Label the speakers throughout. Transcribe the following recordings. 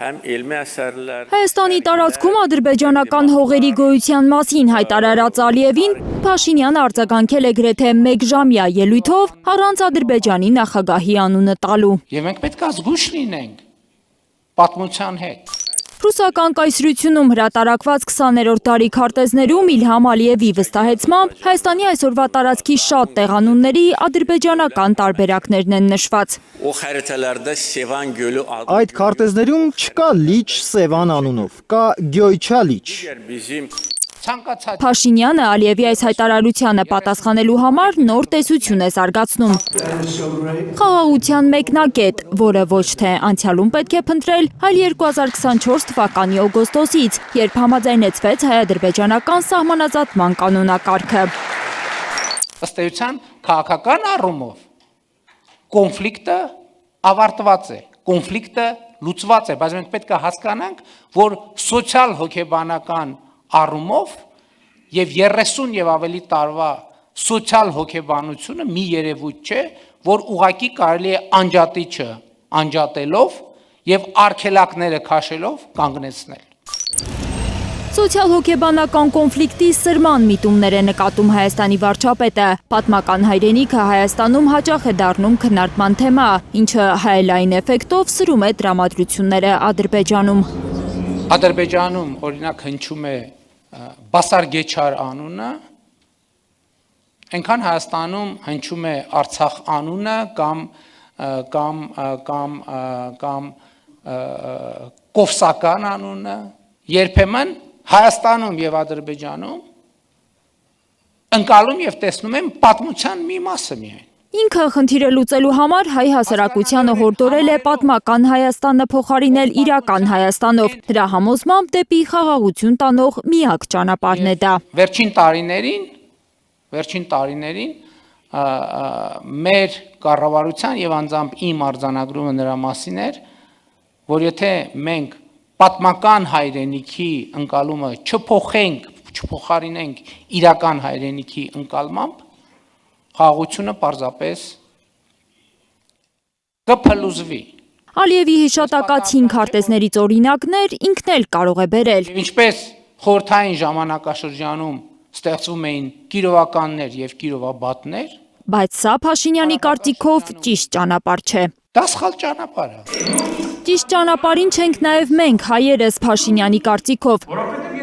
Speaker 1: Հայաստանի տարածքում ադրբեջանական հողերի գոյության մասին հայտարարած Ալիևին Փաշինյանը արձագանքել է գրեթե մեկժամյա ելույթով առանց Ադրբեջանի նախագահի անունը տալու։
Speaker 2: Եվ մենք պետք է զգույշ լինենք պատմության հետ։
Speaker 1: Ռուսական կայսրությունում հրատարակված 20-րդ դարի քարտեզներում Իլհամ Ալիևի վստահեցմամբ Հայաստանի այսօրվա տարածքի շատ տեղանունների ադրբեջանական տարբերակներն են նշված։
Speaker 3: Այդ քարտեզներում չկա լիճ Սևան անունով, կա Գյոյչա լիճ։
Speaker 1: Փաշինյանը Ալիևի այս հայտարարությանը պատասխանելու համար նոր տեսություն է զարգացնում։ Խաղաղության մեկնակետ, որը ոչ թե անցյալում պետք է փնտրել, այլ 2024 թվականի օգոստոսից, երբ համաձայնեցվեց հայ-ադրբեջանական սահմանազատման կանոնակարգը։
Speaker 2: Ըստ էության քաղաքական առումով կոնֆլիկտը ավարտված է, կոնֆլիկտը լուծված է, բայց մենք պետք է հասկանանք, որ սոցիալ հոգեբանական առումով եւ 30 եւ ավելի տարվա սոցիալ հոգեբանությունը մի երևույթ չէ, որ ուղակի կարելի է անջատիչը անջատելով եւ արգելակները քաշելով կանգնեցնել։
Speaker 1: Սոցիալ հոգեբանական կոնֆլիկտի սրման միտումներ է նկատում Հայաստանի վարչապետը։ Պատմական հայրենիքը Հայաստանում հաճախ է դառնում քննարկման թեմա, ինչը հայելային էֆեկտով սրում է տրամադրությունները Ադրբեջանում։
Speaker 2: Ադրբեջանում օրինակ հնչում է Բասարգեչար անունը, այնքան Հայաստանում հնչում է Արցախ անունը կամ Կովսական անունը, երբեմն Հայաստանում եւ Ադրբեջանում ընկալում եւ տեսնում են պատմության մի մասը միայն։
Speaker 1: Ինքը խնդիրը լուծելու համար հայ հասարակությանը հորդորել է պատմական Հայաստանը փոխարինել իրական Հայաստանով։ Դրա համոզմամբ դեպի խաղաղություն տանող միակ ճանապարհն է դա։
Speaker 2: Վերջին տարիներին մեր կառավարության եւ անձամբ իմ արձանագրումը նրա մասին էր, որ եթե մենք պատմական հայրենիքի ընկալումը չփոխարինենք իրական հայրենիքի ընկալմամբ, խաղաղությունը պարզապես կփլուզվի։
Speaker 1: Ալիևի հիշատակած 5 քարտեզներից օրինակներ ինքն էլ կարող է բերել։
Speaker 2: Ինչպես խորհրդային ժամանակաշրջանում ստեղծվում էին կիրովականներ եւ կիրովաբատներ,
Speaker 1: բայց սա Փաշինյանի կարծիքով ճիշտ ճանապարհ չէ։
Speaker 2: դա սխալ ճանապարհ է։
Speaker 1: Ճիշտ ճանապարհին չենք նաև մենք հայերս Փաշինյանի կարծիքով,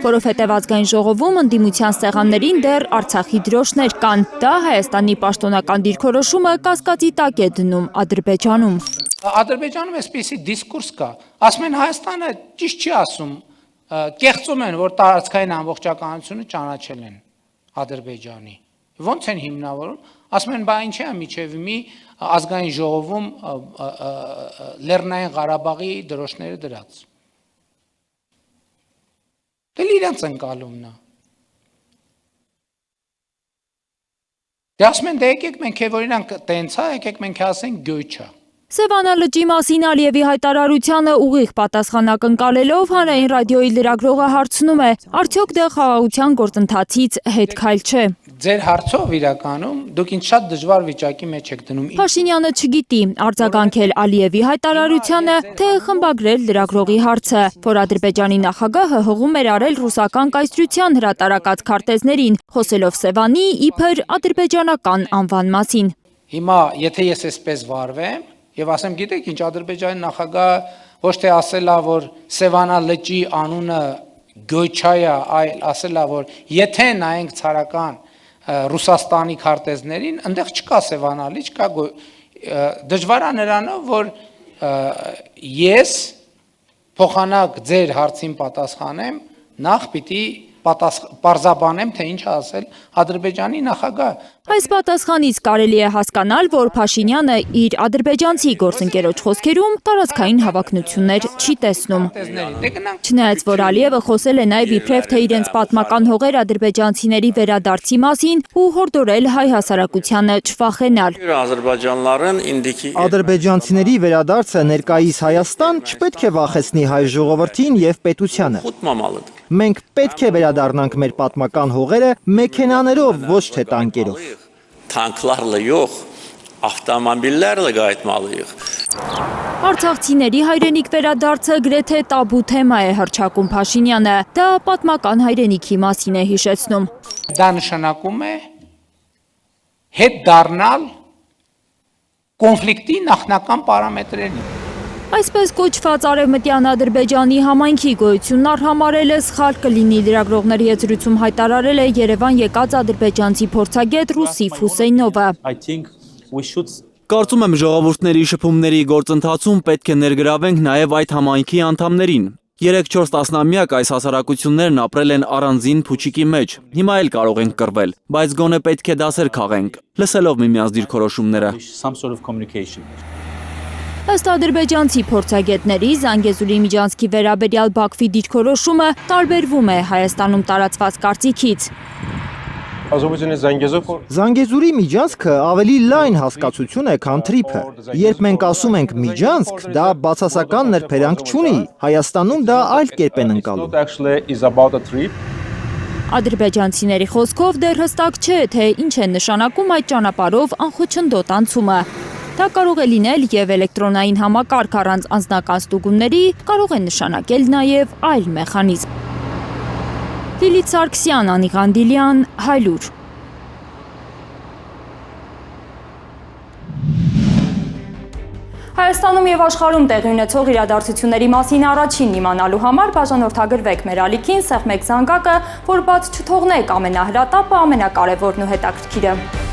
Speaker 1: որովհետև ազգային ժողովում ընդդիմության սեղաններին դեռ Արցախի դրոշներ կան։ Դա Հայաստանի պաշտոնական դիրքորոշումը կասկածի տակ է դնում Ադրբեջանում։
Speaker 2: Ադրբեջանում այսպիսի դիսկուրս կա, ասում են Հայաստանը ճիշտ չի ասում, կեղծում են, որ տարածքային ամբողջականությունը ճանաչել են Ադրբեջանի։ Ոնց են հիմնավորում, ասում են, բա ինչ է միջև մի ազգային ժողովում Լեռնային Ղարաբաղի դրոշները դրած։ Դե իրենց ընկալումն է։ Դե ասում են, դե եկեք մենք օրինակ տենց է, եկեք մենք ասենք Գյոյչա։
Speaker 1: Սևանա լճի մասին Ալիևի հայտարարությանը ուղիղ պատասխան ակնկալելով հանրային ռադիոյի լրագրողը հարցնում է, արդյոք դա խաղաղության գործընթացից հետ քայլ չէ։
Speaker 2: Ձեր հարցով իրականում դուք ինձ շատ դժվար վիճակի մեջ եք դնում։
Speaker 1: Փաշինյանը չգիտի արձագանքել Ալիևի հայտարարությանը, թե խմբագրել լրագրողի հարցը, որ Ադրբեջանի նախագահը հողում էր արել ռուսական կայսրության հրատարակած քարտեզներին, խոսելով Սևանի իբր ադրբեջանական անվան մասին։
Speaker 2: Հիմա եթե ես այսպես վարվեմ եւ ասեմ, գիտեք ինչ, Ադրբեջանի նախագահը ոչ թե ասելա, որ Սևանա լճի անունը Գյոյչա է, այլ ասելա, որ եթե նայենք ցարական Ռուսաստանի քարտեզներին, այնտեղ չկա Սևանա լիճ, կա դժվար է նրանով, որ ես փոխանակ ձեր հարցին պատասխանեմ, նախ պիտի պարզաբանեմ, թե ինչ ասել Ադրբեջանի նախագահ։
Speaker 1: Այս պատասխանից կարելի է հասկանալ, որ Փաշինյանը իր ադրբեջանցի գործընկերոջ խոսքերում տարածքային հավակնություններ չի տեսնում։ Չնայած որ Ալիևը խոսել է նաև իբրև թե իրենց պատմական հողեր ադրբեջանցիների վերադարձի մասին ու հորդորել հայ հասարակությանը չվախենալ։
Speaker 3: Ադրբեջանցիների վերադարձը ներկայիս Հայաստան չպետք է վախեցնի հայ ժողովրդին եւ պետությանը։ Մենք պետք է վերադառնանք մեր պատմական հողերը մեքենաներով, ոչ թե տանկերով։
Speaker 4: Tanklarla yox, Avtomobillər də qayıtmalıyıq.
Speaker 1: Արցախցիների հայրենիք վերադարձը գրեթե տաբու թեմա է հռչակում Փաշինյանը, դա պատմական հայրենիքի մասին է հիշեցնում։
Speaker 2: Դա նշանակում է հետ դառնալ կոնֆլիկտի նախնական պարամետրերին։
Speaker 1: Այսպես կոչված Արևմտյան Ադրբեջանի համայնքի գոյությունն արհամարել է սխալ կլինի լրագրողների հետ զրույցում հայտարարել է Երևան եկած ադրբեջանցի փորձագետ Ռուսիֆ Հուսեյնովը։
Speaker 5: Կարծում եմ ժողովուրդների շփումների գործընթացում պետք է ներգրավենք նաև այդ համայնքի անդամներին։ 3-4 տասնամյակ այս հասարակություններն ապրել են առանձին փուչիկի մեջ, հիմա էլ կարող ենք կռվել, բայց գոնե պետք է դասեր քաղենք, լսելով միմյանց դիրքորոշումները։
Speaker 1: Ըստ ադրբեջանցի փորձագետների Զանգեզուրի միջանցքի վերաբերյալ Բաքվի դիրքորոշումը տարբերվում է Հայաստանում տարածված կարծիքից։
Speaker 3: Զանգեզուրի միջանցքը ավելի լայն հասկացություն է, քան թրիփը։ Երբ մենք ասում ենք միջանցք, դա բացասական նրբերանգ չունի, Հայաստանում դա այլ կերպ են ընկալում։
Speaker 1: Ադրբեջանցիների խոսքով դեռ հստակ չէ, թե ինչ է նշանակում այդ ճանապարհով անխոչնդոտ անցումը։ Դա կարող է լինել եւ էլեկտրոնային համակարգ առանց անձնական ստուգումների, կարող է նշանակել նաեւ այլ մեխանիզմ։ Լիլիթ Սարգսյան, Անի Ղանդիլյան, Հայլուր։ Հայաստանում եւ աշխարհում տեղի ունեցող իրադարձությունների մասին առաջին իմանալու համար բաժանորդագրվեք մեր ալիքին, սեղմեք զանգակը, որ բաց չթողնեք ամենահրատապը, ամենակարևորն ու հետաքրքիրը։